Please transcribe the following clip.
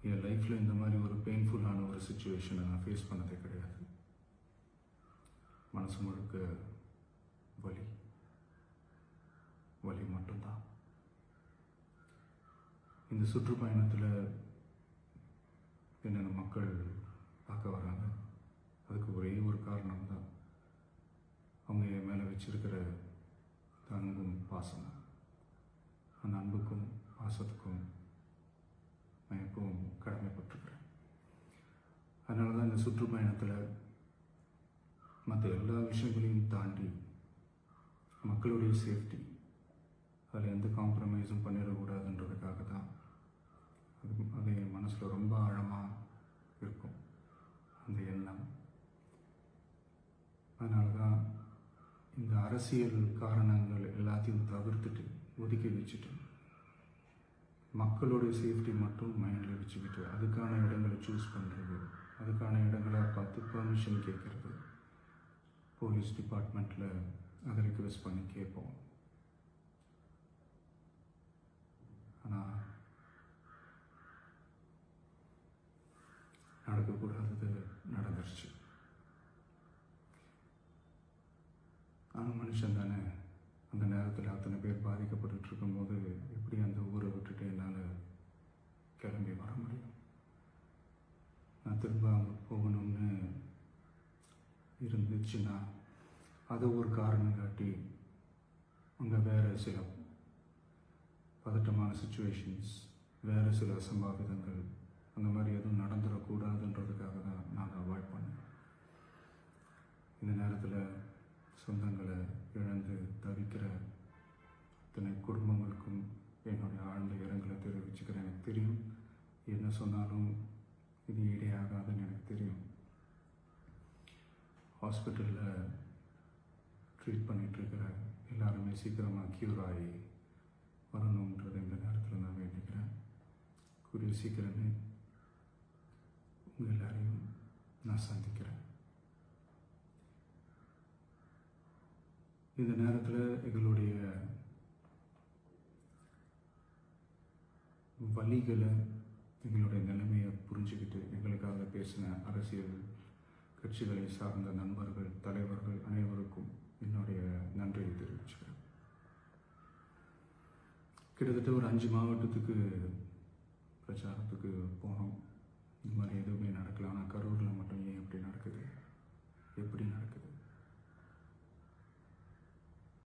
என் லைஃப்பில் இந்த மாதிரி ஒரு பெயின்ஃபுல்லான ஒரு சுச்சுவேஷனை நான் ஃபேஸ் பண்ணதே கிடையாது. மனசு முழுக்க வலி வலி மட்டும்தான். இந்த சுற்றுப்பயணத்தில் என்னென்ன மக்கள் பார்க்க வராங்க, அதுக்கு ஒரே ஒரு காரணம் தான், அவங்க என் மேலே வச்சிருக்கிற அன்பும் பாசமும். அந்த அன்புக்கும் பாசத்துக்கும் நான் எப்பவும் கடமைப்பட்டிருக்கிறேன். அதனால தான் இந்த சுற்றுப்பயணத்தில் மற்ற எல்லா விஷயங்களையும் தாண்டி மக்களுடைய சேஃப்டி, அதில் எந்த காம்ப்ரமைஸும் பண்ணிடக்கூடாதுன்றதுக்காக தான் அது என் மனசில் ரொம்ப ஆழமாக இருக்கும் அந்த எண்ணம். அதனால தான் இந்த அரசியல் காரணங்கள் எல்லாத்தையும் தவிர்த்துட்டு ஒதுக்கி வச்சுட்டு மக்களுடைய சேஃப்டி மட்டும் மைண்டில் வச்சுக்கிட்டு அதுக்கான இடங்களை சூஸ் பண்ணுறது, அதுக்கான இடங்களை பார்த்து பெர்மிஷன் கேட்குறது, போலீஸ் டிபார்ட்மெண்ட்டில் அதை ரிக்வெஸ்ட் பண்ணி கேட்போம். ஆனால் நடக்கக்கூடாதது நடந்துருச்சு. நானும் மனுஷன் தானே. அந்த நேரத்தில் அத்தனை பேர் பாதிக்கப்பட்டு இருக்கும்போது எப்படி அந்த ஊரை விட்டுட்டு என்னால் கிளம்பி வர முடியும்? நான் திரும்ப அங்கே போகணும்னு இருந்துச்சுன்னா அதை ஒரு காரணம் காட்டி அங்கே வேறு சில பதட்டமான சுச்சுவேஷன்ஸ், வேறு சில அசம்பாவிதங்கள், அந்த மாதிரி எதுவும் நடந்துடக்கூடாதுன்றதுக்காக தான் நான் அவாய்ட் பண்ணேன். இந்த நேரத்தில் சொந்தங்களை இழந்து தவிக்கிற அத்தனை குடும்பங்களுக்கும் என்னுடைய ஆழ்ந்த இரங்கலை தெரிவிச்சுக்கிறேன். எனக்கு தெரியும், என்ன சொன்னாலும் இது ஈடேயாகாதுன்னு எனக்கு தெரியும். ஹாஸ்பிட்டலில் ட்ரீட் பண்ணிகிட்ருக்கிற எல்லாருமே சீக்கிரமாக க்யூர் ஆகி வரணுன்றது இந்த நேரத்தில் நான் வேண்டிக்கிறேன். கூடிய சீக்கிரமே உங்கள் எல்லாரையும் நான் சந்திக்கிறேன். இந்த நேரத்தில் எங்களுடைய வலிகளை, எங்களுடைய நிலைமையை புரிஞ்சுக்கிட்டு எங்களுக்காக பேசின அரசியல் கட்சிகளை சார்ந்த நண்பர்கள், தலைவர்கள் அனைவருக்கும் என்னுடைய நன்றியை தெரிவிச்சுக்கிறேன். கிட்டத்தட்ட ஒரு 5 மாவட்டத்துக்கு பிரச்சாரத்துக்கு போனோம். இந்த மாதிரி எதுவுமே நடக்கல. ஆனால் கரூரில் மட்டும் ஏன் எப்படி நடக்குது, எப்படி நடக்குது?